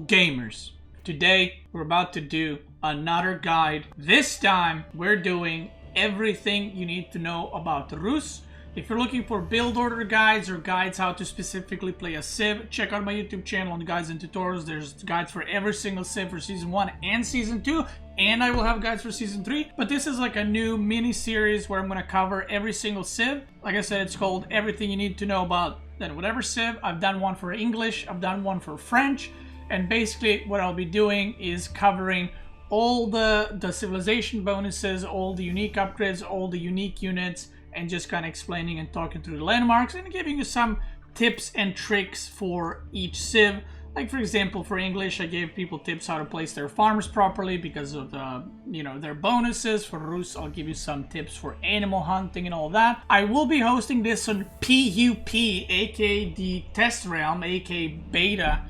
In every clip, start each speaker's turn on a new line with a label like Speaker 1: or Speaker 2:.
Speaker 1: Gamers, today we're about to do another guide. This time we're doing everything you need to know about Rus. If you're looking for build order guides or guides how to specifically play a civ, check out my YouTube channel on guides and tutorials. There's guides for every single civ for season 1 and season 2, and I will have guides for season 3. But this is like a new mini series where I'm going to cover every single civ. Like I said, it's called Everything You Need to Know About Then Whatever Civ. I've done one for English, I've done one for French, and basically what I'll be doing is covering all the civilization bonuses, all the unique upgrades, all the unique units, and just kind of explaining and talking through the landmarks and giving you some tips and tricks for each civ. Like for example, for English, I gave people tips how to place their farms properly because of the, their bonuses. For Rus, I'll give you some tips for animal hunting and all that. I will be hosting this on PUP, aka the test realm, aka beta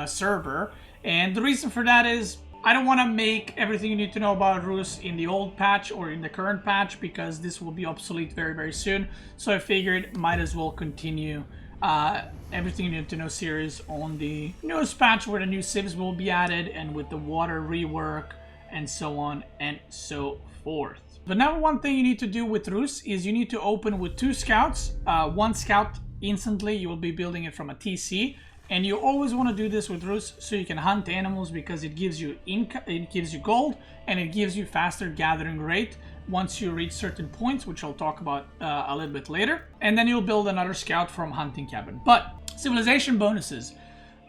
Speaker 1: server. And the reason for that is I don't want to make everything you need to know about Rus in the old patch or in the current patch because this will be obsolete very, very soon. So I figured might as well continue everything you need to know series on the newest patch where the new civs will be added and with the water rework and so on and so forth. The number one thing you need to do with Rus is you need to open with 2 scouts. 1 scout instantly, you will be building it from a TC. And you always want to do this with Rus so you can hunt animals because it gives you income, it gives you gold, and it gives you faster gathering rate once you reach certain points, which I'll talk about a little bit later. And then you'll build another scout from hunting cabin. But civilization bonuses.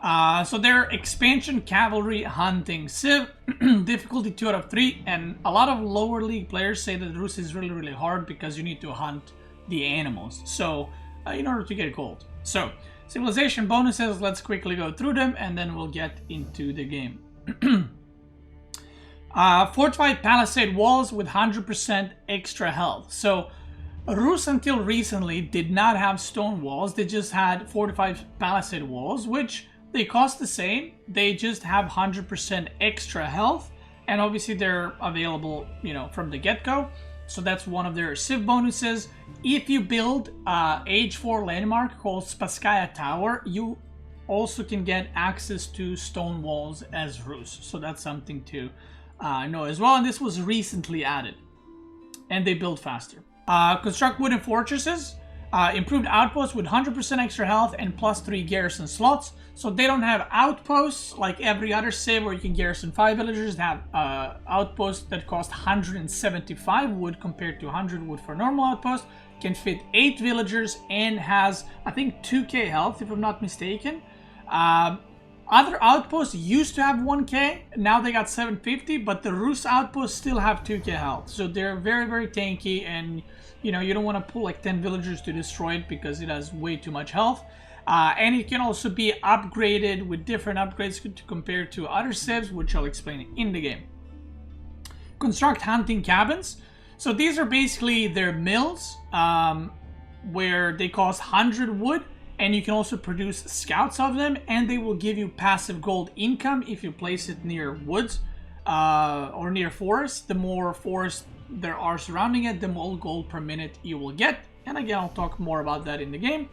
Speaker 1: So they're expansion cavalry hunting civ, difficulty 2 out of 3, and a lot of lower league players say that Rus is really, really hard because you need to hunt the animals. So in order to get gold. So civilization bonuses, let's quickly go through them and then we'll get into the game. Fortified palisade walls with 100% extra health. So Rus until recently did not have stone walls, they just had fortified palisade walls, which they cost the same, they just have 100% extra health, and obviously they're available, from the get-go. So that's one of their civ bonuses. If you build Age 4 landmark called Beastyqt Tower, you also can get access to stone walls as Rus. So that's something to know as well. And this was recently added. And they build faster. Construct wooden fortresses. Improved outposts with 100% extra health and +3 garrison slots. So they don't have outposts like every other civ where you can garrison 5 villagers. They have outposts that cost 175 wood compared to 100 wood for normal outpost. Can fit 8 villagers and has, I think, 2k health if I'm not mistaken. Other outposts used to have 1k, now they got 750, but the Rus outposts still have 2k health. So they're very, very tanky, and you don't want to pull like 10 villagers to destroy it because it has way too much health. And it can also be upgraded with different upgrades to compare to other civs, which I'll explain in the game. Construct hunting cabins. So these are basically their mills where they cost 100 wood, and you can also produce scouts of them, and they will give you passive gold income if you place it near woods or near forests. The more forests there are surrounding it, the more gold per minute you will get. And again, I'll talk more about that in the game.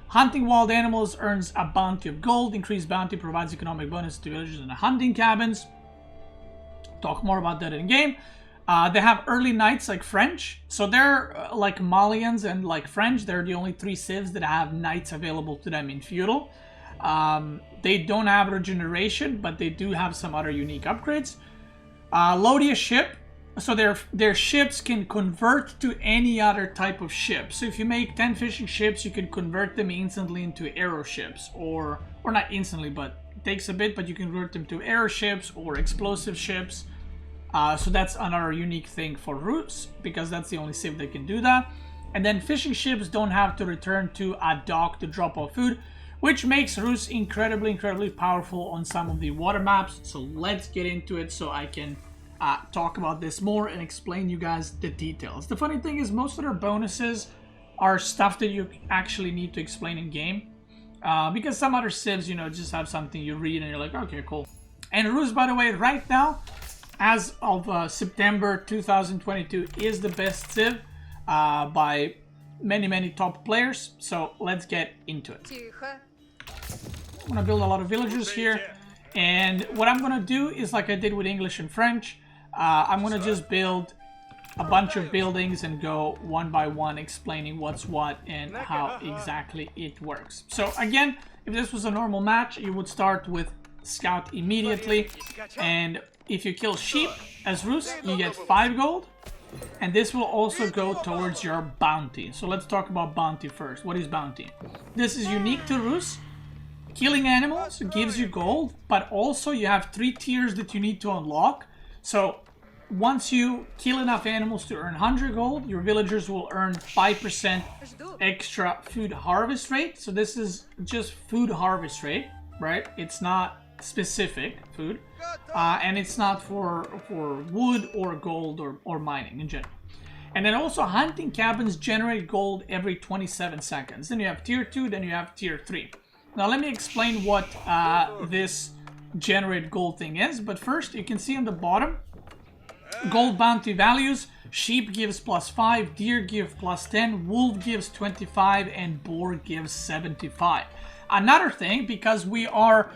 Speaker 1: Hunting wild animals earns a bounty of gold. Increased bounty provides economic bonus to villagers in the hunting cabins. Talk more about that in game. They have early knights like French. So they're like Malians and like French. They're the only 3 civs that have knights available to them in feudal. They don't have regeneration, but they do have some other unique upgrades. Lodius ship. So their ships can convert to any other type of ship. So if you make 10 fishing ships, you can convert them instantly into arrow ships. Or not instantly, but it takes a bit, but you can convert them to arrow ships or explosive ships. So that's another unique thing for Rus, because that's the only civ that can do that. And then fishing ships don't have to return to a dock to drop off food, which makes Rus incredibly, incredibly powerful on some of the water maps. So let's get into it so I can talk about this more and explain you guys the details. The funny thing is most of their bonuses are stuff that you actually need to explain in game. Because some other civs, just have something you read and you're like, okay, cool. And Rus, by the way, right now, as of September 2022, is the best civ by many top players. So let's get into it. I'm gonna build a lot of villagers here. And what I'm gonna do is like I did with English and French. I'm gonna just build a bunch of buildings and go one by one explaining what's what and how exactly it works. So again, if this was a normal match, you would start with Scout immediately, and if you kill sheep as Rus, you get 5 gold, and this will also go towards your bounty. So let's talk about bounty first. What is bounty? This is unique to Rus. Killing animals gives you gold, but also you have 3 tiers that you need to unlock. So once you kill enough animals to earn 100 gold, your villagers will earn 5% extra food harvest rate. So this is just food harvest rate, right? It's not specific food, and it's not for wood or gold or mining in general. And then also hunting cabins generate gold every 27 seconds. Then you have tier 2, then you have tier 3. Now let me explain what this generate gold thing is, but first you can see on the bottom gold bounty values. Sheep gives +5, deer gives +10, wolf gives 25, and boar gives 75. Another thing, because we are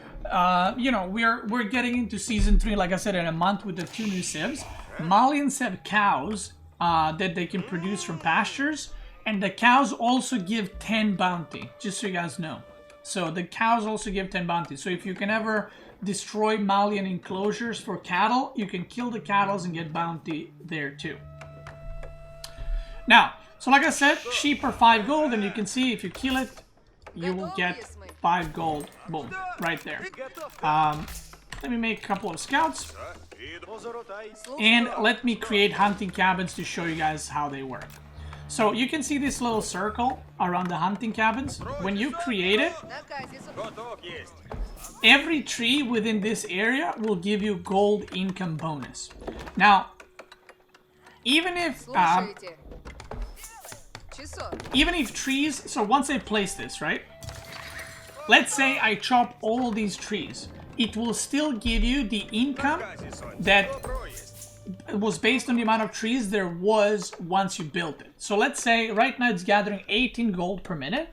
Speaker 1: you know, we're getting into season 3, like I said, in a month with the 2 new civs. Malians have cows that they can produce from pastures, and the cows also give 10 bounty, just so you guys know. So the cows also give 10 bounty. So if you can ever destroy Malian enclosures for cattle, you can kill the cattle and get bounty there too. Now, so like I said, sheep are 5 gold, and you can see if you kill it, you will get 5 gold. Boom, right there. Let me make a couple of scouts, and let me create hunting cabins to show you guys how they work. So you can see this little circle around the hunting cabins. When you create it, every tree within this area will give you gold income bonus. Now, even if trees, so once I place this, right? Let's say I chop all these trees. It will still give you the income that was based on the amount of trees there was once you built it. So let's say right now it's gathering 18 gold per minute.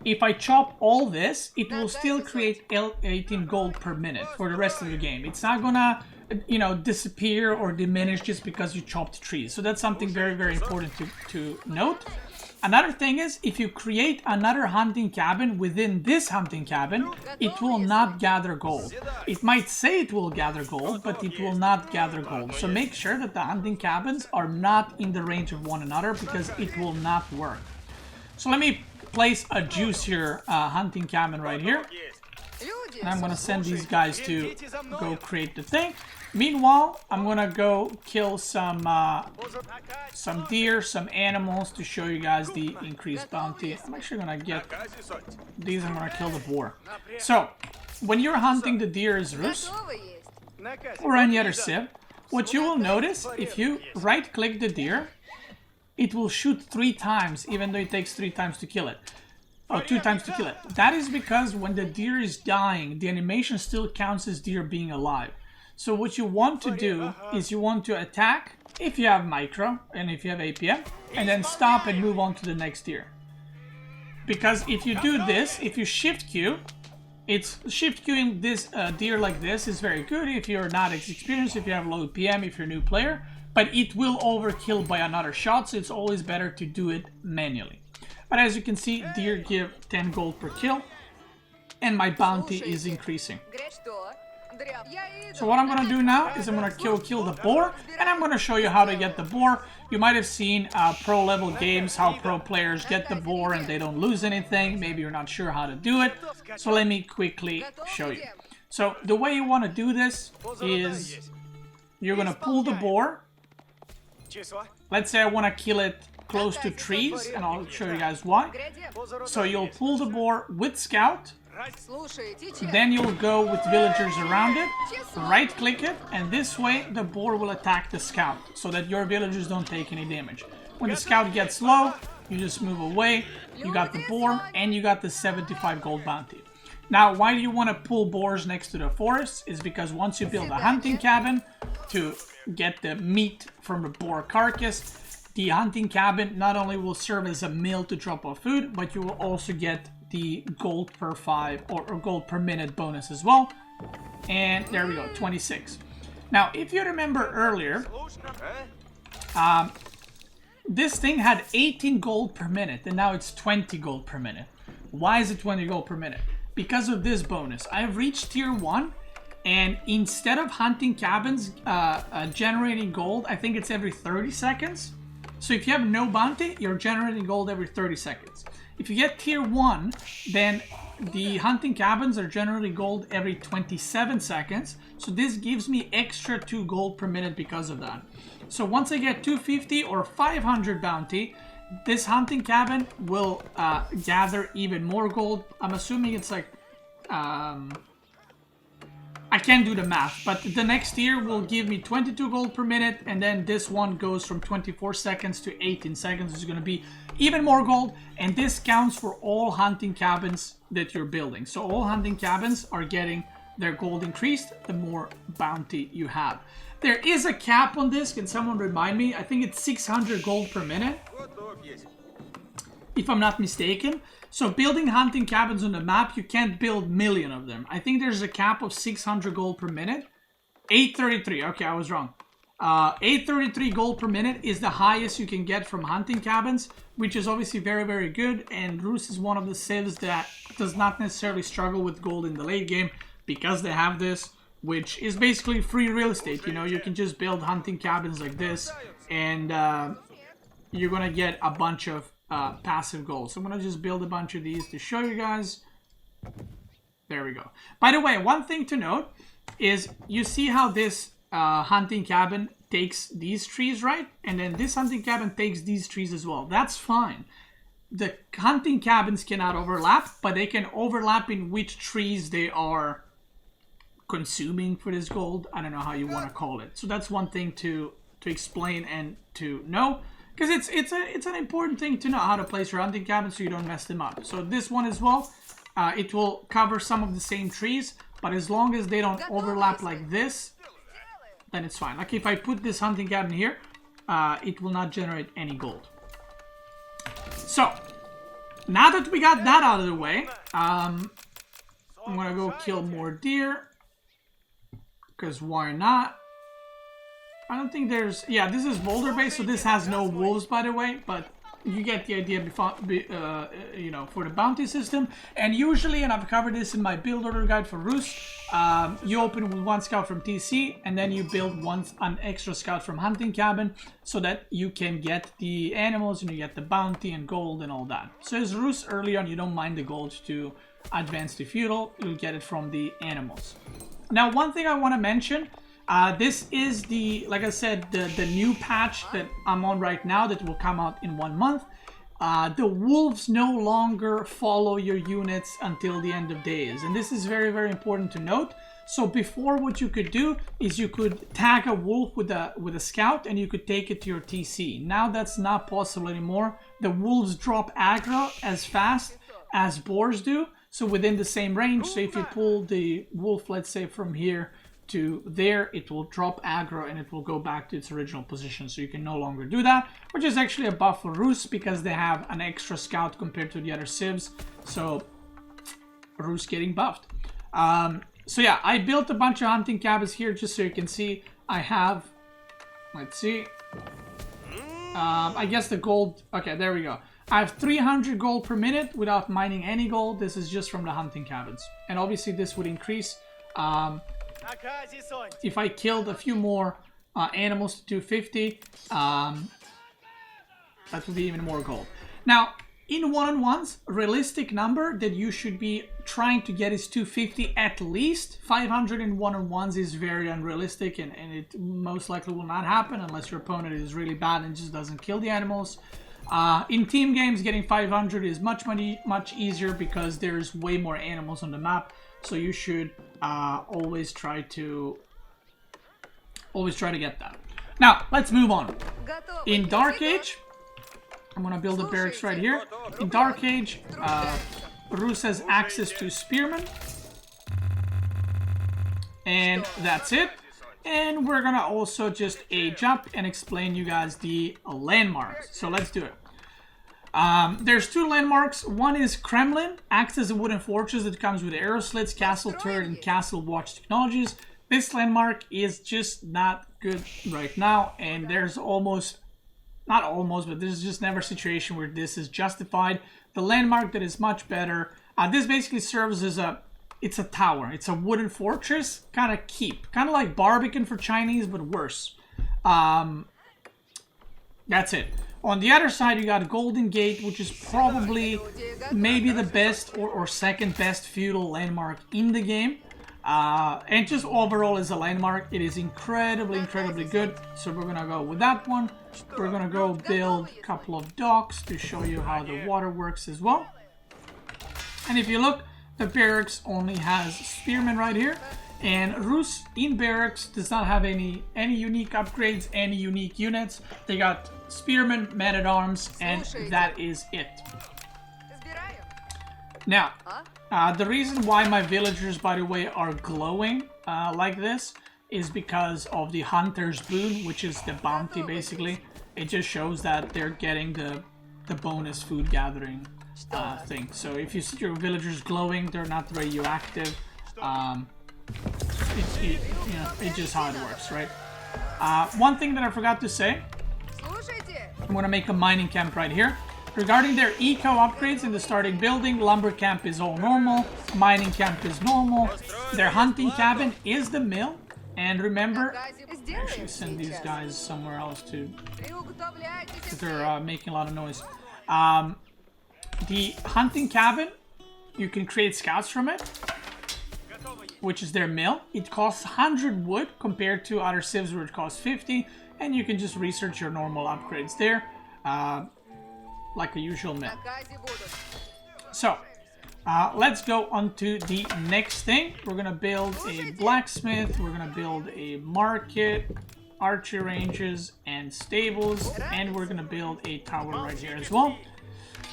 Speaker 1: If I chop all this, it will still create 18 gold per minute for the rest of the game. It's not gonna, you know, disappear or diminish just because you chopped trees. So that's something very, very important to note. Another thing is, if you create another hunting cabin within this hunting cabin, it will not gather gold. It might say it will gather gold, but it will not gather gold. So make sure that the hunting cabins are not in the range of one another, because it will not work. So let me place a juicier hunting cabin right here. And I'm gonna send these guys to go create the thing. Meanwhile, I'm gonna go kill some deer, some animals to show you guys the increased bounty. I'm actually gonna get these. I'm gonna kill the boar. So, when you're hunting the deer as Rus or any other civ, what you will notice, if you right-click the deer, it will shoot 3 times, even though it takes 3 times to kill it. Oh, 2 times to kill it. That is because when the deer is dying, the animation still counts as deer being alive. So what you want to do is you want to attack, if you have micro and if you have APM, and then stop and move on to the next deer. Because if you do this, if you shift queue, it's shift queuing this deer like this is very good if you're not as experienced, if you have low PM, if you're a new player, but it will overkill by another shot, so it's always better to do it manually. But as you can see, deer give 10 gold per kill, and my bounty is increasing. So what I'm gonna do now is I'm gonna kill the boar, and I'm gonna show you how to get the boar. You might have seen pro level games, how pro players get the boar and they don't lose anything. Maybe you're not sure how to do it. So let me quickly show you. So the way you want to do this is you're gonna pull the boar. Let's say I want to kill it close to trees, and I'll show you guys why. So you'll pull the boar with scout. Then you'll go with villagers around it, right click it, and this way the boar will attack the scout so that your villagers don't take any damage. When the scout gets low, you just move away, you got the boar, and you got the 75 gold bounty. Now, why do you want to pull boars next to the forests? Is because once you build a hunting cabin to get the meat from the boar carcass, the hunting cabin not only will serve as a mill to drop off food, but you will also get the gold per 5 or gold per minute bonus as well. And there we go, 26. Now, if you remember earlier, this thing had 18 gold per minute, and now it's 20 gold per minute. Why is it 20 gold per minute? Because of this bonus. I've reached tier 1, and instead of hunting cabins generating gold, I think it's every 30 seconds. So if you have no bounty, you're generating gold every 30 seconds. If you get tier 1, then the hunting cabins are generating gold every 27 seconds. So this gives me extra 2 gold per minute because of that. So once I get 250 or 500 bounty, this hunting cabin will gather even more gold. I'm assuming it's like... I can't do the math, but the next tier will give me 22 gold per minute, and then this one goes from 24 seconds to 18 seconds. It's going to be even more gold, and this counts for all hunting cabins that you're building. So all hunting cabins are getting their gold increased the more bounty you have. There is a cap on this. Can someone remind me? I think it's 600 gold per minute, if I'm not mistaken. So building hunting cabins on the map, you can't build million of them. I think there's a cap of 600 gold per minute. 833. Okay, I was wrong. 833 gold per minute is the highest you can get from hunting cabins, which is obviously very, very good. And Rus is one of the civs that does not necessarily struggle with gold in the late game because they have this, which is basically free real estate. You know, you can just build hunting cabins like this, and you're gonna get a bunch of passive gold. So I'm gonna just build a bunch of these to show you guys. There we go. By the way, one thing to note is you see how this hunting cabin takes these trees, right? And then this hunting cabin takes these trees as well. That's fine. The hunting cabins cannot overlap, but they can overlap in which trees they are consuming for this gold. I don't know how you want to call it. So that's one thing to explain and to know. Because it's an important thing to know how to place your hunting cabins so you don't mess them up. So this one as well, it will cover some of the same trees, but as long as they don't overlap like this, then it's fine. Like if I put this hunting cabin here, it will not generate any gold. So now that we got that out of the way, I'm gonna go kill more deer, because why not? I don't think there's... Yeah, this is boulder based, so this has no wolves, by the way, but you get the idea, you know, for the bounty system. And usually, and I've covered this in my build order guide for Rus, you open with 1 scout from TC, and then you build an extra scout from hunting cabin, so that you can get the animals, and you get the bounty and gold and all that. So as Rus early on, you don't mind the gold to advance to feudal, you'll get it from the animals. Now, one thing I want to mention... this is the, like I said, the new patch that I'm on right now that will come out in 1 month. The wolves no longer follow your units until the end of days. And this is very, very important to note. So before, what you could do is you could tag a wolf with a scout and you could take it to your TC. Now that's not possible anymore. The wolves drop aggro as fast as boars do. So within the same range. So if you pull the wolf, let's say from here to there, it will drop aggro and it will go back to its original position. So you can no longer do that, which is actually a buff for Rus because they have an extra scout compared to the other civs. So Rus getting buffed. So yeah, I built a bunch of hunting cabins here just so you can see. I have, let's see, I guess the gold, okay, there we go. I have 300 gold per minute without mining any gold. This is just from the hunting cabins. And obviously this would increase if I killed a few more animals to 250, that would be even more gold. Now, in one-on-ones, realistic number that you should be trying to get is 250 at least. 500 in one-on-ones is very unrealistic, and it most likely will not happen unless your opponent is really bad and just doesn't kill the animals. In team games, getting 500 is much easier because there's way more animals on the map. So you should always try to get that. Now let's move on. In Dark Age, I'm gonna build a barracks right here. In Dark Age, Rus has access to spearmen, and that's it. And we're gonna also just age up and explain you guys the landmarks. So let's do it. There's two landmarks. One is Kremlin, acts as a wooden fortress that comes with arrow slits, castle turret, and castle watch technologies. This landmark is just not good right now, and there's not almost, but there's just never a situation where this is justified. The landmark that is much better, this basically serves as it's a tower. It's a wooden fortress, kind of keep. Kind of like Barbican for Chinese, but worse. That's it. On the other side, you got Golden Gate, which is probably maybe the best or second best feudal landmark in the game. And just overall as a landmark, it is incredibly good. So we're gonna go with that one. We're gonna go build a couple of docks to show you how the water works as well. And if you look, the barracks only has spearmen right here. And Rus in barracks does not have any unique upgrades, any unique units. They got spearmen, men-at-arms, and that is it. Now, the reason why my villagers, by the way, are glowing like this is because of the Hunter's Boon, which is the bounty, basically. It just shows that they're getting the bonus food gathering thing. So if you see your villagers glowing, they're not radioactive. It's just how it works, right? One thing that I forgot to say, I'm going to make a mining camp right here. Regarding their eco upgrades in the starting building, lumber camp is all normal, mining camp is normal, their hunting cabin is the mill, and remember, I should send these guys somewhere else too, because they're making a lot of noise. The hunting cabin, you can create scouts from it, which is their mill. It costs 100 wood compared to other civs where it costs 50, and you can just research your normal upgrades there, like a usual mill. So, let's go on to the next thing. We're gonna build a blacksmith, we're gonna build a market, archer ranges, and stables, and we're gonna build a tower right here as well.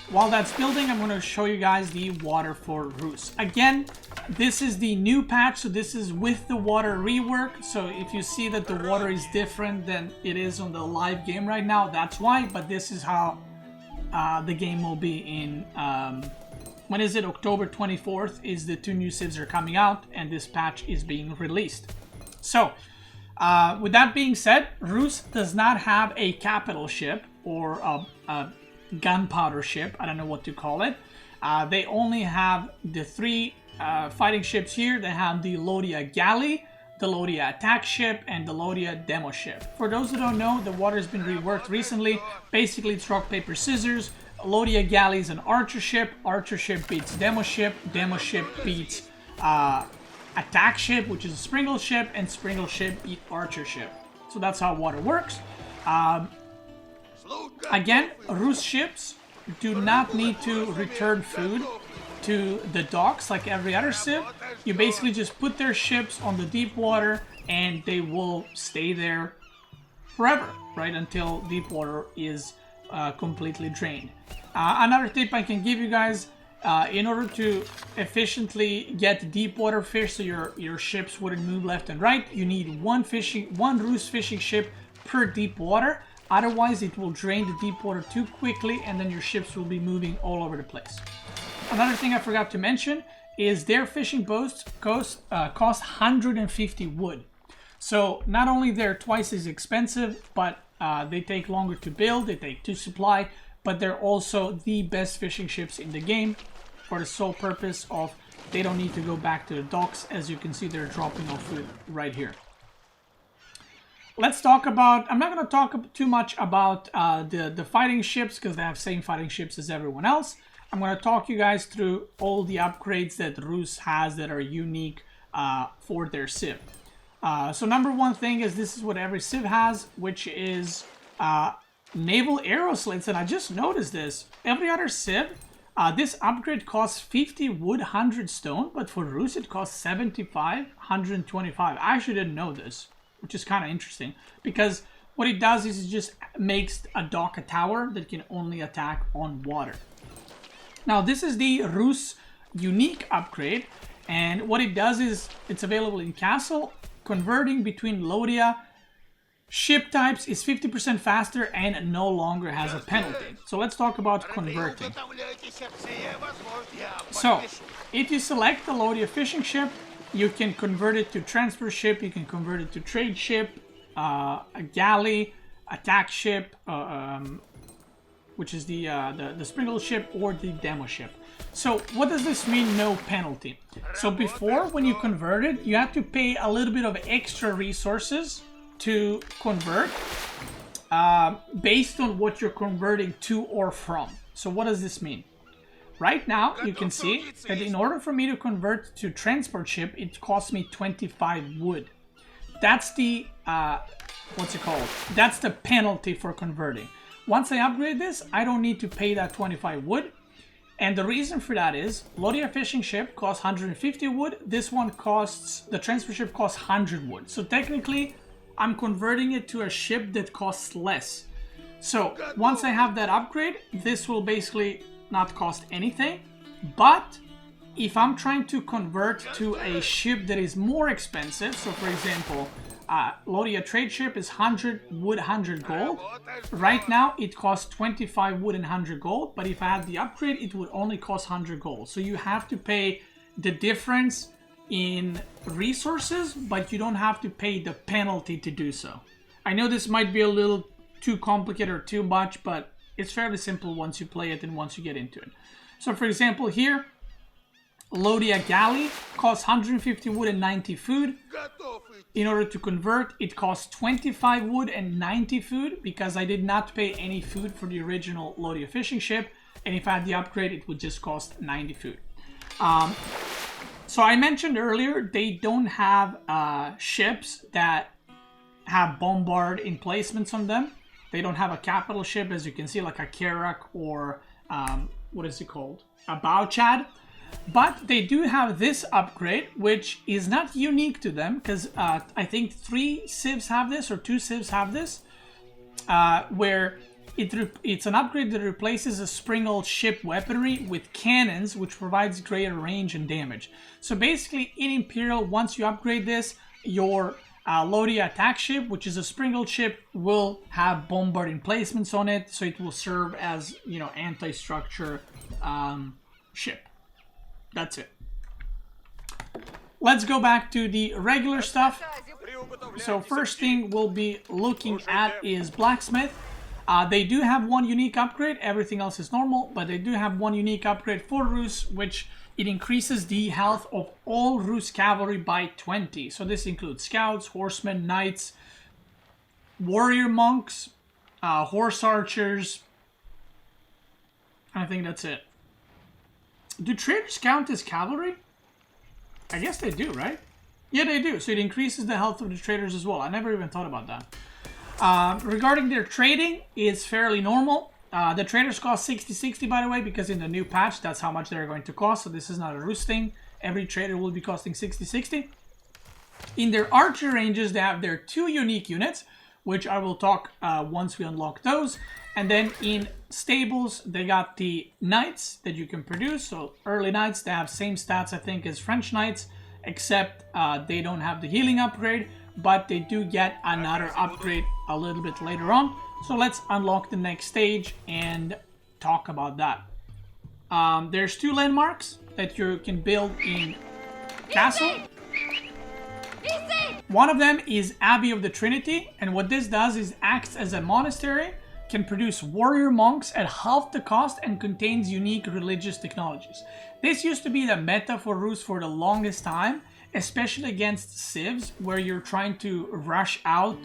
Speaker 1: While that's building, I'm going to show you guys the water for Rus. Again, this is the new patch, so this is with the water rework. So if you see that the water is different than it is on the live game right now, that's why. But this is how the game will be in, when is it? October 24th is the two new civs are coming out, and this patch is being released. So, with that being said, Rus does not have a capital ship or a gunpowder ship, I don't know what to call it. They only have the three fighting ships here. They have the Lodia Galley, the Lodia Attack Ship, and the Lodia Demo Ship. For those who don't know, the water has been reworked recently. Basically, it's rock, paper, scissors. Lodia Galley is an archer ship beats Demo Ship beats Attack Ship, which is a Springle Ship, and Springle Ship beat Archer Ship. So that's how water works. Again, Rus ships do not need to return food to the docks like every other civ. You basically just put their ships on the deep water and they will stay there forever, right, until deep water is completely drained. Another tip I can give you guys, in order to efficiently get deep water fish so your ships wouldn't move left and right, you need one Rus fishing ship per deep water. Otherwise, it will drain the deep water too quickly and then your ships will be moving all over the place. Another thing I forgot to mention is their fishing boats cost 150 wood. So not only they're twice as expensive, but they take longer to build, they take to supply, but they're also the best fishing ships in the game for the sole purpose of they don't need to go back to the docks. As you can see, they're dropping off food right here. Let's talk about, I'm not going to talk too much about the fighting ships because they have same fighting ships as everyone else. I'm going to talk you guys through all the upgrades that Rus has that are unique for their civ. So number one thing is this is what every civ has, which is Naval Aeroslines. And I just noticed this. Every other civ, this upgrade costs 50 wood, 100 stone, but for Rus it costs 75, 125. I actually didn't know this, which is kind of interesting, because what it does is it just makes a dock a tower that can only attack on water. Now this is the Rus unique upgrade, and what it does is it's available in castle, converting between Lodia Ship types is 50% faster and no longer has a penalty. So let's talk about converting. So if you select the Lodia fishing ship, you can convert it to transfer ship, you can convert it to trade ship, a galley, attack ship, which is the springle ship, or the demo ship. So what does this mean, no penalty? So before, when you converted, you had to pay a little bit of extra resources to convert based on what you're converting to or from. So what does this mean? Right now, you can see that in order for me to convert to transport ship, it costs me 25 wood. That's the, what's it called? That's the penalty for converting. Once I upgrade this, I don't need to pay that 25 wood. And the reason for that is, Lodia fishing ship costs 150 wood. This one costs, the transfer ship costs 100 wood. So technically, I'm converting it to a ship that costs less. So once I have that upgrade, this will basically not cost anything. But if I'm trying to convert to a ship that is more expensive, so for example, Lodia trade ship is 100 wood, 100 gold. Right now it costs 25 wood and 100 gold, but if I had the upgrade, it would only cost 100 gold. So you have to pay the difference in resources, but you don't have to pay the penalty to do so. I know this might be a little too complicated or too much, but it's fairly simple once you play it and once you get into it. So for example here, Lodia galley costs 150 wood and 90 food. In order to convert, it costs 25 wood and 90 food because I did not pay any food for the original Lodia fishing ship. And if I had the upgrade, it would just cost 90 food. So I mentioned earlier, they don't have ships that have bombard emplacements on them. They don't have a capital ship, as you can see, like a Karak or what is it called? A Bowchad. But they do have this upgrade, which is not unique to them, because I think 3 civs have this, or 2 civs have this, where it's an upgrade that replaces a springle ship weaponry with cannons, which provides greater range and damage. So basically, in Imperial, once you upgrade this, your Lodia attack ship, which is a springle ship, will have bombard emplacements on it, so it will serve as, you know, anti-structure ship. That's it. Let's go back to the regular stuff. So first thing we'll be looking at is Blacksmith. They do have one unique upgrade. Everything else is normal, but they do have one unique upgrade for Rus, which it increases the health of all Rus cavalry by 20. So this includes scouts, horsemen, knights, warrior monks, horse archers. I think that's it. Do traders count as cavalry? I guess they do, right? Yeah, they do. So it increases the health of the traders as well. I never even thought about that. Regarding their trading, it's fairly normal. The traders cost 60-60, by the way, because in the new patch, that's how much they're going to cost. So this is not a Rus thing. Every trader will be costing 60-60. In their archer ranges, they have their 2 unique units, which I will talk once we unlock those. And then in stables, they got the knights that you can produce. So early knights, they have same stats, I think, as French knights, except they don't have the healing upgrade, but they do get another upgrade a little bit later on. So let's unlock the next stage and talk about that. There's 2 landmarks that you can build in Castle. One of them is Abbey of the Trinity, and what this does is acts as a monastery, can produce warrior monks at half the cost, and contains unique religious technologies. This used to be the meta for Rus for the longest time, especially against civs, where you're trying to rush out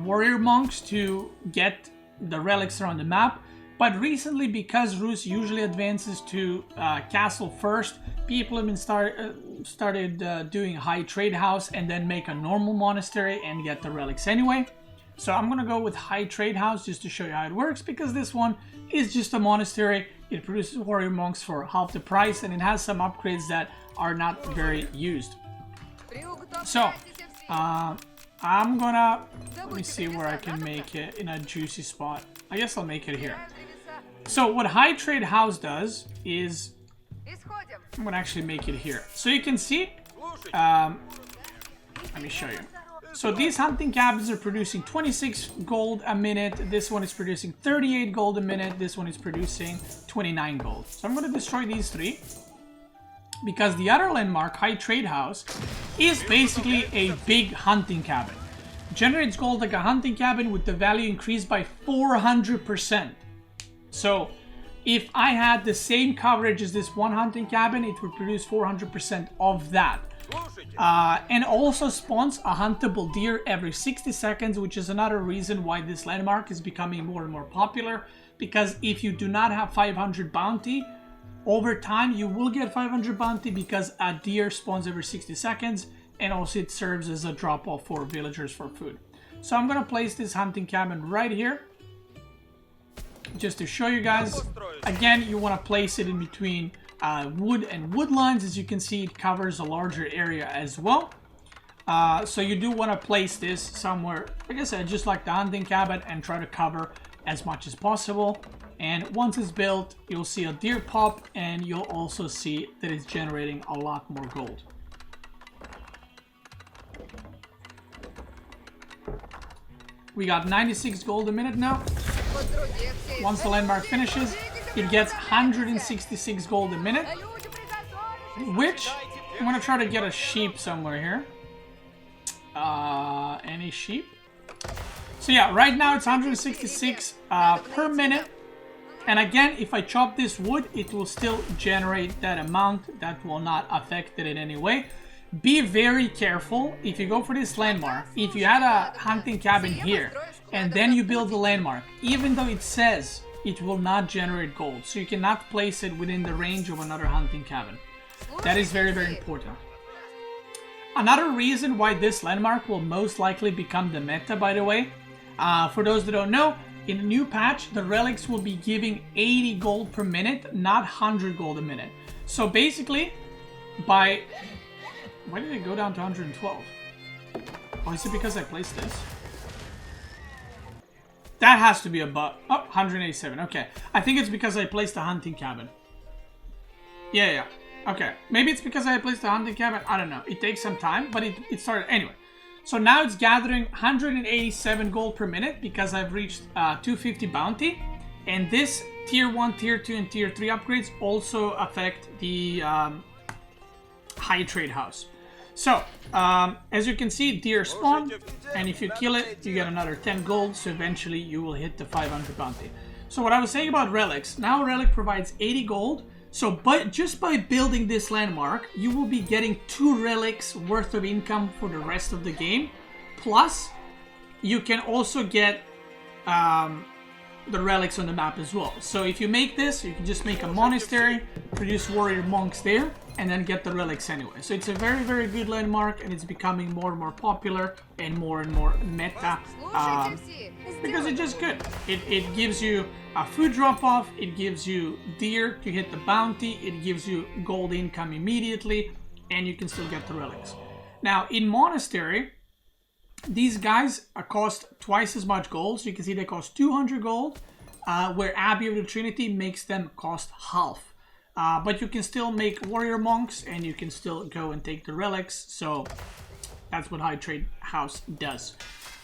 Speaker 1: warrior monks to get the relics around the map. But recently, because Rus usually advances to castle first, people have been started doing high trade house and then make a normal monastery and get the relics anyway. So I'm gonna go with high trade house just to show you how it works, because this one is just a monastery. It produces warrior monks for half the price, and it has some upgrades that are not very used. So I'm gonna, let me see where I can make it in a juicy spot. I guess I'll make it here. So what high trade house does is, I'm gonna actually make it here. So you can see, let me show you. So these hunting cabins are producing 26 gold a minute. This one is producing 38 gold a minute. This one is producing 29 gold. So I'm going to destroy these three. Because the other landmark, High Trade House, is basically a big hunting cabin. Generates gold like a hunting cabin with the value increased by 400%. So if I had the same coverage as this one hunting cabin, it would produce 400% of that. And also spawns a huntable deer every 60 seconds, which is another reason why this landmark is becoming more and more popular. Because if you do not have 500 bounty, over time you will get 500 bounty because a deer spawns every 60 seconds. And also it serves as a drop-off for villagers for food. So I'm going to place this hunting cabin right here. Just to show you guys. Again, you want to place it in between wood and wood lines. As you can see, it covers a larger area as well. So you do want to place this somewhere, like I said, just like the hunting cabin, and try to cover as much as possible. And once it's built, you'll see a deer pop, and you'll also see that it's generating a lot more gold. We got 96 gold a minute now. Once the landmark finishes, it gets 166 gold a minute, which I'm going to try to get a sheep somewhere here. Any sheep? So yeah, right now it's 166 per minute. And again, if I chop this wood, it will still generate that amount. That will not affect it in any way. Be very careful if you go for this landmark. If you had a hunting cabin here and then you build the landmark, even though it says it will not generate gold, so you cannot place it within the range of another hunting cabin. That is very, very important. Another reason why this landmark will most likely become the meta, by the way, for those that don't know, in the new patch, the relics will be giving 80 gold per minute, not 100 gold a minute. So basically, by... Why did it go down to 112? Oh, is it because I placed this? That has to be a bug. Oh, 187. Okay. I think it's because I placed a hunting cabin. Yeah. Okay. Maybe it's because I placed a hunting cabin. I don't know. It takes some time, but it started. Anyway. So now it's gathering 187 gold per minute because I've reached 250 bounty. And this tier 1, tier 2, and tier 3 upgrades also affect the high trade house. So, as you can see, deer spawn, and if you kill it, you get another 10 gold, so eventually you will hit the 500 bounty. So what I was saying about relics, now relic provides 80 gold, so just by building this landmark, you will be getting 2 relics worth of income for the rest of the game. Plus, you can also get the relics on the map as well. So if you make this, you can just make a monastery, produce warrior monks there, and then get the relics anyway. So it's a very, very good landmark, and it's becoming more and more popular and more meta because it's just good. It gives you a food drop-off, it gives you deer to hit the bounty, it gives you gold income immediately, and you can still get the relics. Now, in monastery, these guys cost twice as much gold, so you can see they cost 200 gold, where Abbey of the Trinity makes them cost half. But you can still make warrior monks, and you can still go and take the relics, so that's what High Trade House does.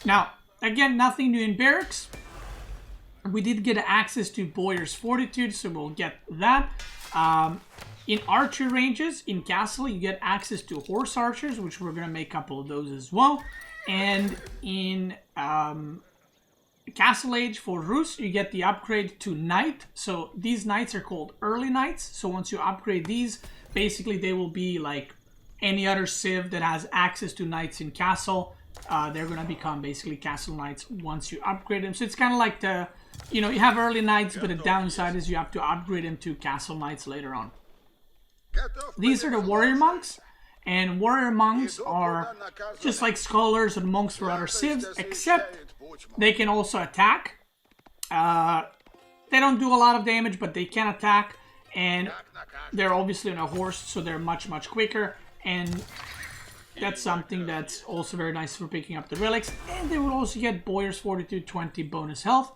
Speaker 1: Now, again, nothing new in barracks. We did get access to Boyar's Fortitude, so we'll get that. In archer ranges, in Castle, you get access to horse archers, which we're going to make a couple of those as well. And in Castle Age for Rus, you get the upgrade to Knight. So these Knights are called early Knights. So once you upgrade these, basically they will be like any other Civ that has access to Knights in Castle. They're going to become basically Castle Knights once you upgrade them. So it's kind of like the, you have early Knights, but the downside is you have to upgrade them to Castle Knights later on. These are the warrior monks. And warrior monks are just like scholars and monks for other civs, except they can also attack. They don't do a lot of damage, but they can attack. And they're obviously on a horse, so they're much quicker. And that's something that's also very nice for picking up the relics. And they will also get Boyar's Fortitude 20 bonus health.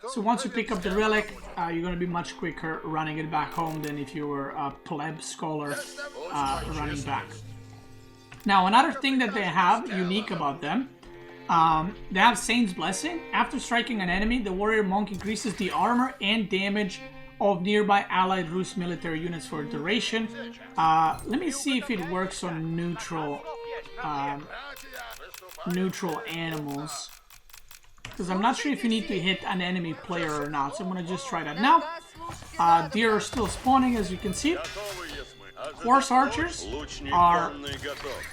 Speaker 1: So once you pick up the relic, you're going to be much quicker running it back home than if you were a pleb scholar running back. Now, another thing that they have unique about them, they have Saint's Blessing. After striking an enemy, the warrior monk increases the armor and damage of nearby allied Rus military units for a duration. Let me see if it works on neutral animals, because I'm not sure if you need to hit an enemy player or not, so I'm gonna just try that now. Deer are still spawning, as you can see. Horse archers are,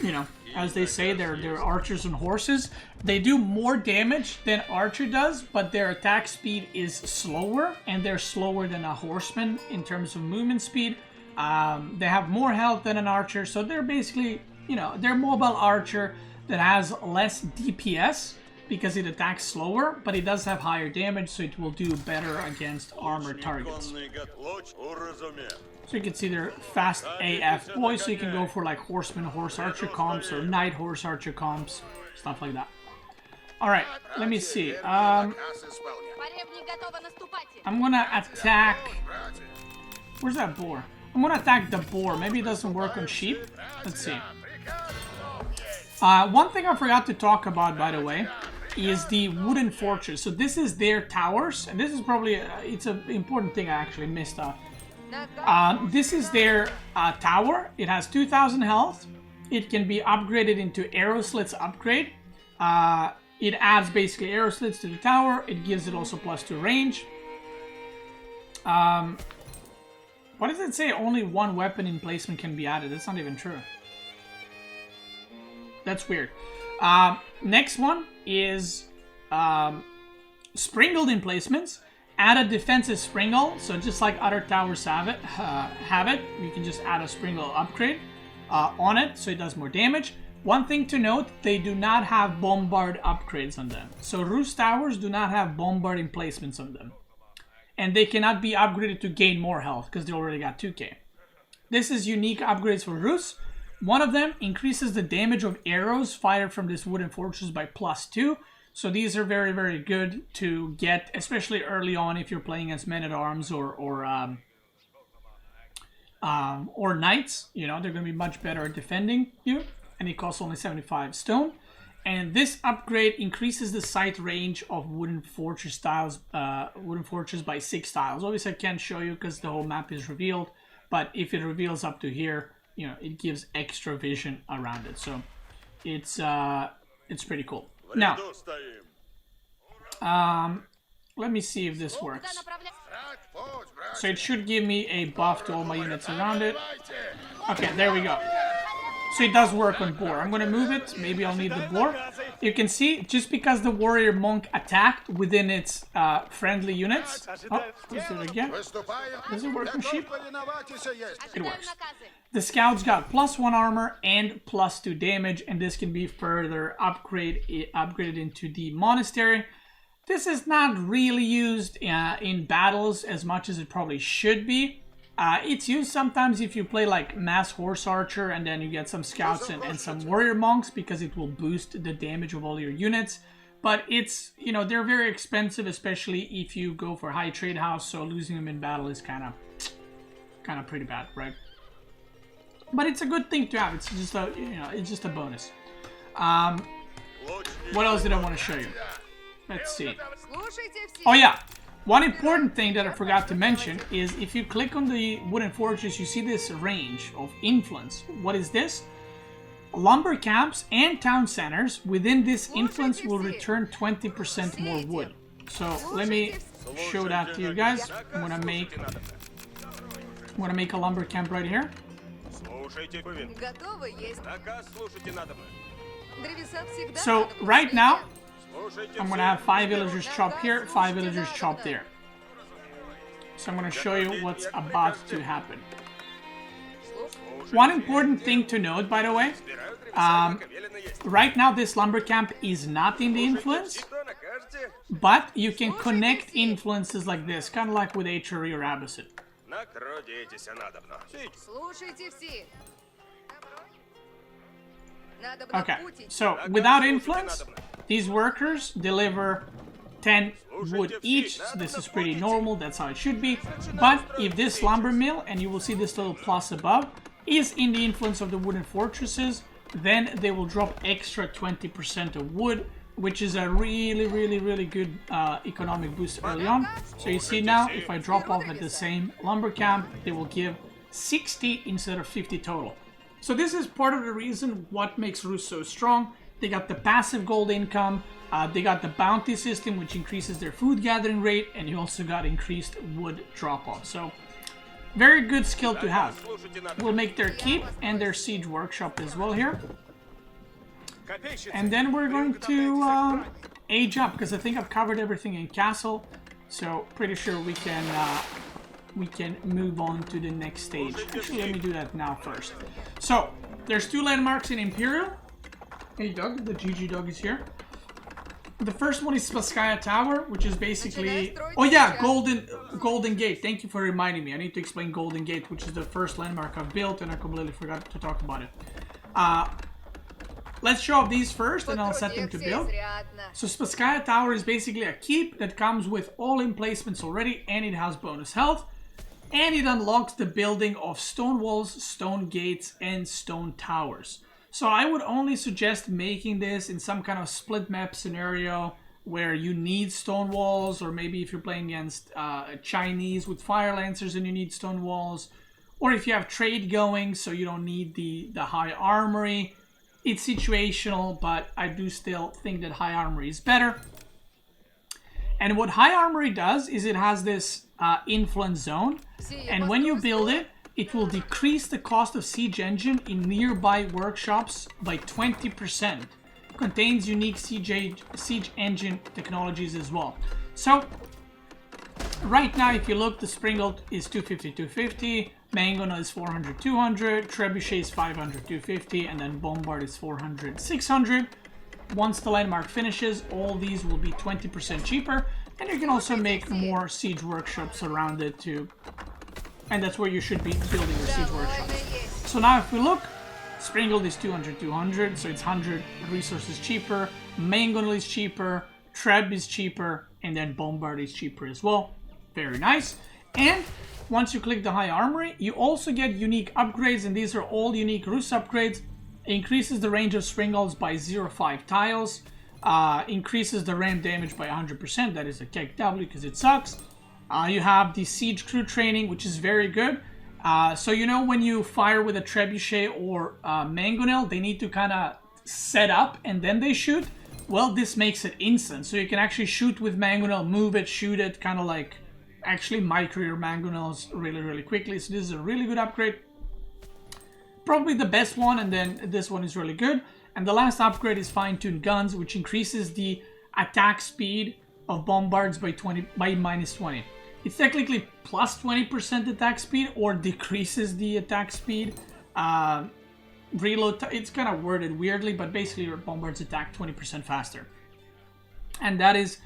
Speaker 1: you know, as they say, they're archers on horses. They do more damage than archer does, but their attack speed is slower, and they're slower than a horseman in terms of movement speed. They have more health than an archer, so they're basically, you know, they're mobile archer that has less DPS because it attacks slower, but it does have higher damage, so it will do better against armored targets. So you can see they're fast AF boys, so you can go for like horseman, horse archer comps, or knight horse archer comps, stuff like that. Alright, let me see. I'm gonna attack... Where's that boar? I'm gonna attack the boar. Maybe it doesn't work on sheep. Let's see. One thing I forgot to talk about, by the way, is the wooden fortress. So this is their towers, and this is probably... it's an important thing I actually missed off. This is their tower. It has 2,000 health. It can be upgraded into arrow slits upgrade. It adds basically arrow slits to the tower. It gives it also +2 range. What does it say? Only one weapon emplacement can be added. That's not even true. That's weird. Next one is springled emplacements. Add a defensive springle, so just like other towers have it, you can just add a springle upgrade on it, so it does more damage. One thing to note, they do not have bombard upgrades on them. So Rus towers do not have bombard emplacements on them. And they cannot be upgraded to gain more health, because they already got 2k. This is unique upgrades for Rus. One of them increases the damage of arrows fired from this wooden fortress by +2. So these are very, very good to get, especially early on if you're playing as men-at-arms or knights. You know, they're going to be much better at defending you. And it costs only 75 stone. And this upgrade increases the sight range of wooden fortress tiles, wooden fortress by 6 tiles. Obviously, I can't show you because the whole map is revealed. But if it reveals up to here, you know, it gives extra vision around it. So it's pretty cool. Now, let me see if this works. So it should give me a buff to all my units around it. Okay, there we go. So it does work on boar. I'm going to move it. Maybe I'll need the boar. You can see, just because the warrior monk attacked within its friendly units. Oh, let's do it again. Does it work on sheep? It works. The scouts got +1 armor and +2 damage, and this can be further upgraded into the monastery. This is not really used in battles as much as it probably should be. It's used sometimes if you play like mass horse archer and then you get some scouts and some warrior monks, because it will boost the damage of all your units. But it's, you know, they're very expensive, especially if you go for high trade house, so losing them in battle is kind of pretty bad, right? But it's a good thing to have. It's just a, you know, it's just a bonus. What else did I want to show you? Let's see. Oh yeah, one important thing that I forgot to mention is if you click on the wooden fortress, you see this range of influence. What is this? Lumber camps and town centers within this influence will return 20% more wood. So let me show that to you guys. I'm gonna make a lumber camp right here. So right now, I'm going to have 5 villagers chop here, 5 villagers chop there. So I'm going to show you what's about to happen. One important thing to note, by the way, right now this lumber camp is not in the influence, but you can connect influences like this, kind of like with HRE or Abbasid. Okay, so without influence, these workers deliver 10 wood each. So this is pretty normal, that's how it should be. But if this lumber mill, and you will see this little plus above, is in the influence of the wooden fortresses, then they will drop extra 20% of wood, which is a really good economic boost early on. So you see now, if I drop off at the same lumber camp, they will give 60 instead of 50 total. So this is part of the reason what makes Rus so strong. They got the passive gold income, they got the bounty system, which increases their food gathering rate, and you also got increased wood drop-off. So very good skill to have. We'll make their keep and their siege workshop as well here. And then we're going to age up, because I think I've covered everything in castle. So pretty sure we can move on to the next stage. Actually, let me do that now first. So there's 2 landmarks in Imperial. Hey Doug, the GG Doug is here. The first one is Beastyqt Tower, which is basically... Oh yeah, Golden Gate. Thank you for reminding me. I need to explain Golden Gate, which is the first landmark I've built, and I completely forgot to talk about it. Let's show off these first, and I'll set them to build. So Beastyqt Tower is basically a keep that comes with all emplacements already, and it has bonus health. And it unlocks the building of stone walls, stone gates, and stone towers. So I would only suggest making this in some kind of split map scenario where you need stone walls, or maybe if you're playing against Chinese with fire lancers and you need stone walls, or if you have trade going so you don't need the high armory. It's situational, but I do still think that high armory is better. And what high armory does is it has this influence zone, and when you build it, it will decrease the cost of siege engine in nearby workshops by 20%. Contains unique siege engine technologies as well. So right now, if you look, the Springald is 250-250, Mangonel is 400-200, Trebuchet is 500-250, and then Bombard is 400-600. Once the landmark finishes, all these will be 20% cheaper, and you can also make more siege workshops around it too. And that's where you should be building your siege workshops. So now if we look, Springald is 200-200, so it's 100 resources cheaper, Mangonel is cheaper, Treb is cheaper, and then Bombard is cheaper as well. Very nice. And once you click the high armory, you also get unique upgrades, and these are all unique Rus upgrades. Increases the range of Springalds by 0.5 tiles, increases the ram damage by 100%, that is a Keck W because it sucks. You have the siege crew training, which is very good. So you know when you fire with a Trebuchet or Mangonel, they need to kind of set up and then they shoot. Well, this makes it instant, so you can actually shoot with Mangonel, move it, shoot it, kind of like actually micro your Mangonels really quickly. So this is a really good upgrade. Probably the best one, and then this one is really good. And the last upgrade is fine-tuned guns, which increases the attack speed of bombards by -20. It's technically plus 20% attack speed, or decreases the attack speed. Reload, it's kind of worded weirdly, but basically your bombards attack 20% faster. And that is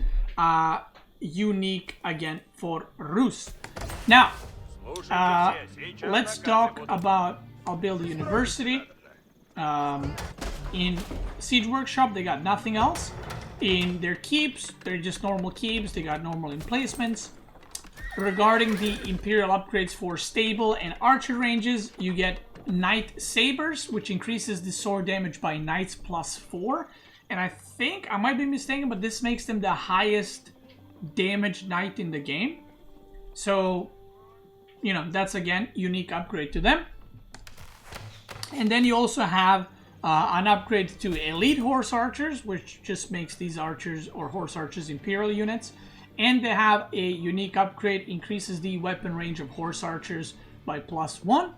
Speaker 1: unique again for Rus. Now, let's talk about... I'll build a university. In Siege Workshop, they got nothing else. In their keeps, they're just normal keeps. They got normal emplacements. Regarding the Imperial upgrades for stable and archer ranges, you get Knight Sabers, which increases the sword damage by Knights +4. And I think, I might be mistaken, but this makes them the highest damage Knight in the game. So, you know, that's again, unique upgrade to them. And then you also have an upgrade to Elite Horse Archers, which just makes these archers or horse archers Imperial units. And they have a unique upgrade, increases the weapon range of horse archers by +1.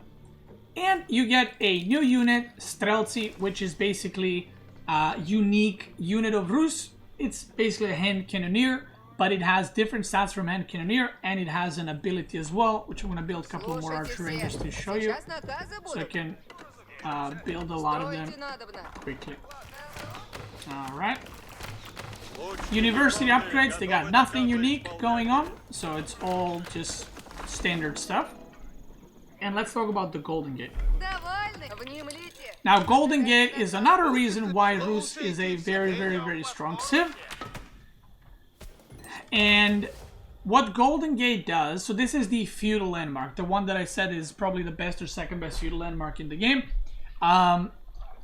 Speaker 1: And you get a new unit, Strelci, which is basically a unique unit of Rus. It's basically a hand cannoneer, but it has different stats from hand cannoneer, and it has an ability as well, which I'm going to build a couple of more archer ranges to show you, so I can build a lot of them quickly. Alright. University upgrades, they got nothing unique going on, so it's all just standard stuff. And let's talk about the Golden Gate. Now, Golden Gate is another reason why Rus is a very strong civ. And what Golden Gate does, so this is the feudal landmark, the one that I said is probably the best or second best feudal landmark in the game.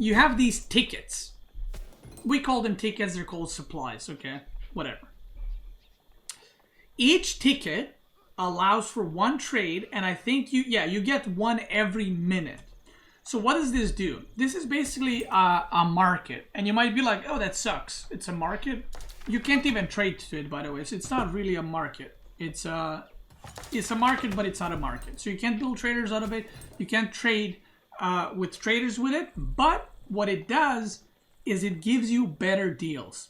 Speaker 1: you have these tickets. We call them tickets, they're called supplies, okay? Whatever. Each ticket allows for one trade, and I think you get one every minute. So what does this do? This is basically a market, and you might be like, oh, that sucks. It's a market. You can't even trade to it, by the way, so it's not really a market. It's a market, but it's not a market. So you can't build traders out of it. You can't trade with traders with it, but what it does is it gives you better deals.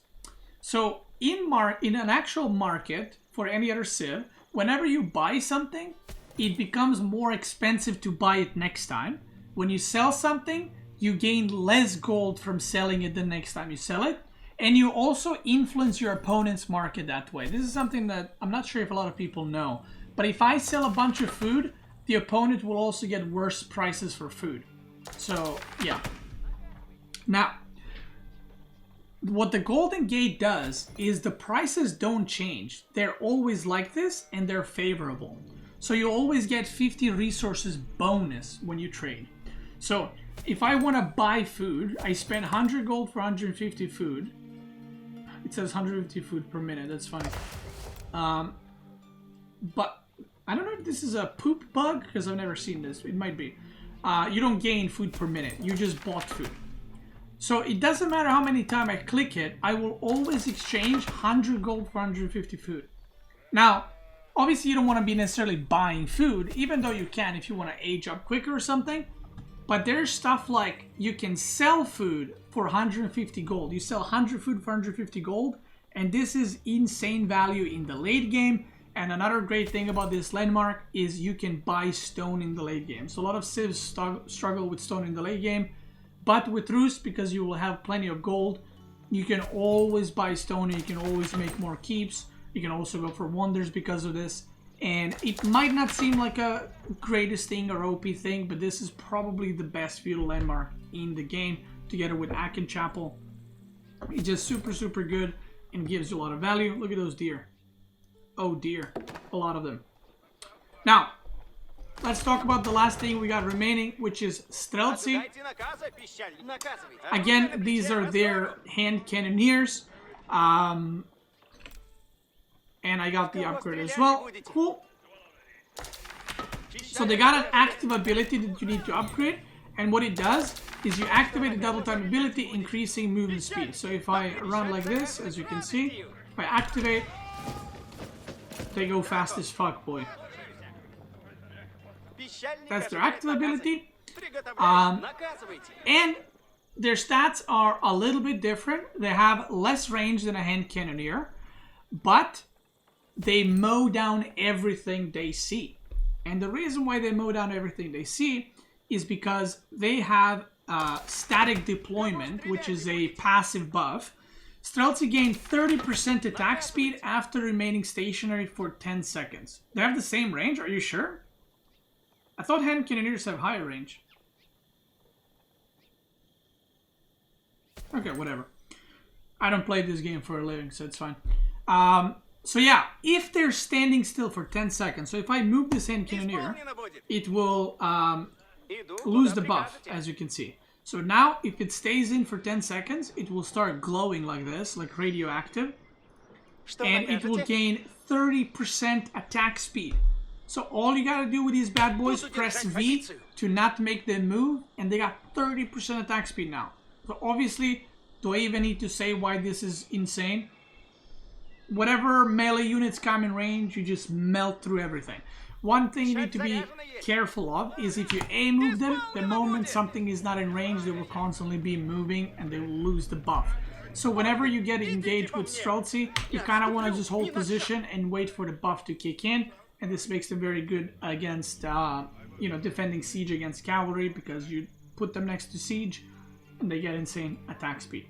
Speaker 1: So in an actual market for any other civ, whenever you buy something, it becomes more expensive to buy it next time. When you sell something, you gain less gold from selling it the next time you sell it. And you also influence your opponent's market that way. This is something that I'm not sure if a lot of people know. But if I sell a bunch of food, the opponent will also get worse prices for food. So, yeah. Now, what the Golden Gate does is the prices don't change. They're always like this, and they're favorable. So you always get 50 resources bonus when you trade. So if I want to buy food, I spend 100 gold for 150 food. It says 150 food per minute. That's funny. But I don't know if this is a poop bug, because I've never seen this. It might be. You don't gain food per minute. You just bought food. So it doesn't matter how many times I click it, I will always exchange 100 gold for 150 food. Now, obviously you don't want to be necessarily buying food, even though you can if you want to age up quicker or something. But there's stuff like you can sell food for 150 gold. You sell 100 food for 150 gold, and this is insane value in the late game. And another great thing about this landmark is you can buy stone in the late game. So a lot of civs struggle with stone in the late game. But with Rus, because you will have plenty of gold, you can always buy stone and you can always make more keeps. You can also go for wonders because of this. And it might not seem like a greatest thing or OP thing, but this is probably the best feudal landmark in the game, together with Akin Chapel. It's just super, super good and gives you a lot of value. Look at those deer. Oh dear, a lot of them. Now, let's talk about the last thing we got remaining, which is Strelci. Again, these are their hand cannoneers. And I got the upgrade as well. Cool. So they got an active ability that you need to upgrade. And what it does is you activate the double time ability, increasing movement speed. So if I run like this, as you can see, if I activate, they go fast as fuck, boy. That's their active ability. And their stats are a little bit different. They have less range than a hand cannoneer, but they mow down everything they see. And the reason why they mow down everything they see is because they have static deployment, which is a passive buff. Strelci gain 30% attack speed after remaining stationary for 10 seconds. They have the same range? Are you sure? I thought hand cannoneers have higher range. Okay, whatever. I don't play this game for a living, so it's fine. So yeah, if they're standing still for 10 seconds, so if I move this hand cannoneer, it will lose the buff, as you can see. So now, if it stays in for 10 seconds, it will start glowing like this, like radioactive. And it will gain 30% attack speed. So all you gotta do with these bad boys, press V to not make them move, and they got 30% attack speed now. So obviously, do I even need to say why this is insane? Whatever melee units come in range, you just melt through everything. One thing you need to be careful of is if you A-move them, the moment something is not in range, they will constantly be moving and they will lose the buff. So whenever you get engaged with Strelci, you kind of want to just hold position and wait for the buff to kick in. And this makes them very good against, defending siege against cavalry, because you put them next to siege and they get insane attack speed.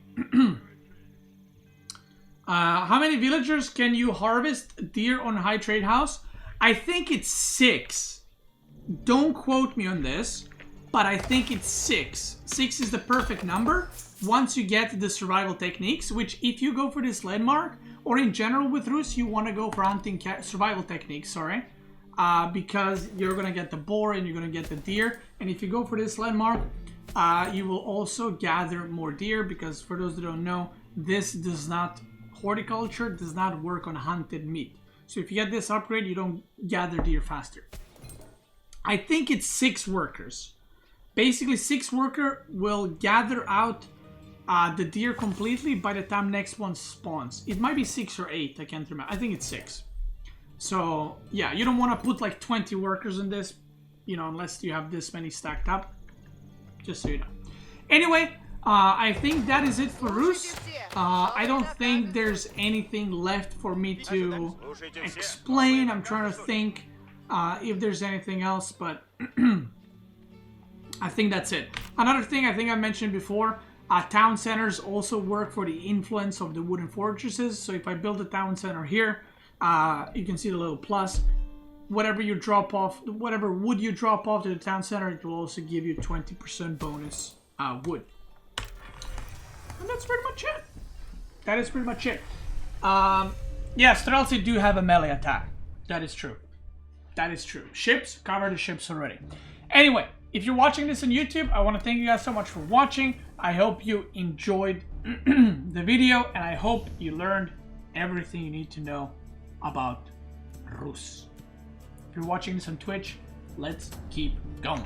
Speaker 1: How many villagers can you harvest deer on High Trade House? I think it's 6. Don't quote me on this, but I think it's 6. 6 is the perfect number once you get the survival techniques, which if you go for this landmark, or in general with Rus, you want to go for hunting survival techniques, because you're going to get the boar and you're going to get the deer. And if you go for this landmark, you will also gather more deer, because for those that don't know, this does not, horticulture does not work on hunted meat. So if you get this upgrade, you don't gather deer faster. I think it's 6 workers. Basically, 6 worker will gather out the deer completely by the time next one spawns. It might be 6 or 8, I can't remember. I think it's 6. So yeah, you don't want to put like 20 workers in this, you know, unless you have this many stacked up. Just so you know. Anyway, I think that is it for Rus. I don't think there's anything left for me to explain. I'm trying to think if there's anything else, but I think that's it. Another thing I think I mentioned before, town centers also work for the influence of the wooden fortresses. So if I build a town center here, you can see the little plus. Whatever you drop off, whatever wood you drop off to the town center, it will also give you 20% bonus wood. And that's pretty much it. That is pretty much it. Yeah, Streltsy do have a melee attack. That is true. That is true. Ships, cover the ships already. Anyway, if you're watching this on YouTube, I want to thank you guys so much for watching. I hope you enjoyed the video, and I hope you learned everything you need to know about Rus. If you're watching this on Twitch, let's keep going.